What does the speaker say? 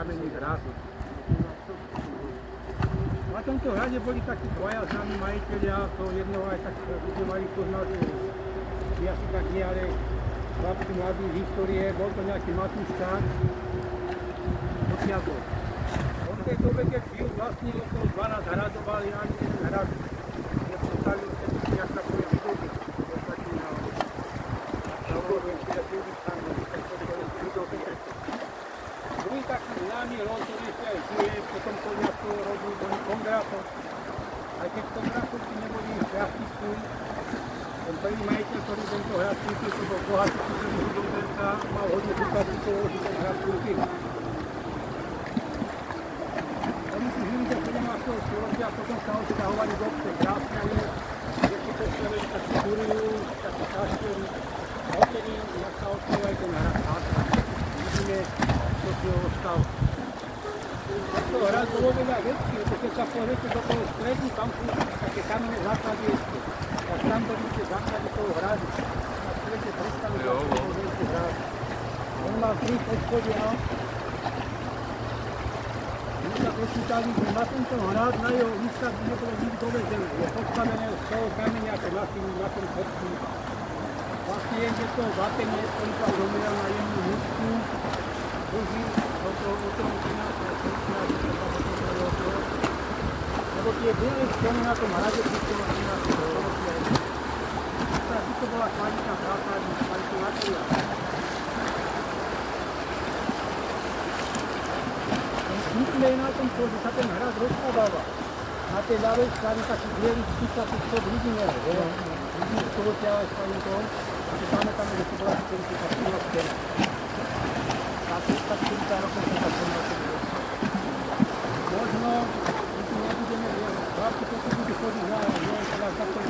kamenných hradu. Na tomto hrade boli takí dvaja známi majiteľia, to jednoho aj tak ľudia mali poznať, ja si tak nie, ale chlapci mladí z histórie, bol to nejaký Matúščák, Potiatov. On v tej dobe, keď žil, vlastnil okolo 12 hradov, ale ani jeden hrad nepostavil vtedy jak takové vydobie. Druhý taký známy rod, ktorý ešte aj žije, potom Poliakov rodu, boli Kongratov. Aj keď Kongratovci neboli šľachtici, ten prvý majiteľ, ktorý tento hrad kúpil, to bol bohatý kúpený Hudobrenka, mal hodne dôkazníkov, že ten hrad kúpil. Oni tu žili do 17. storočia, potom sa odsťahovali do obce Krásňany, kde si postavili takú kuriu, takú kaštieľu, a odtedy sa odsťahoval aj ten hrad Kásňan. Vidíme, čo si ho ostal. Tento hrad bolo veľa vecí, keď sa pozriete do toho stredu, tam sú také kamenné základy ešte. Tak tam boli tie základy toho hradu. A chcete predstaviť, ako to bol veľký hrad. On mal 3 poschodia. My sa počítali, že na tento hrad, na jeho výstavbu nebolo nič dovezené. Je postavené z toho kameňa, ako na tom kopci. Vlastne jen, že to zlatenie, on sa zomieral na jednu mužku, boží, o tom lebo tie biele steny na tom hrade prišťovali na tom storočia. Vždy to bola kvalitná práca, kvalitný materiál. Smutné je na tom to, že sa ten hrad rozpadáva. Na tej ľavej strane taký bielý štíčatý schod Rudiného. Rudiný storočia aj stavím toho. A to pamätáme, že to bola 40 stena. A 40 rokov som sa stena možno, že tu nebudeme chlapci, pokud budú chodiť na neviem, teda takto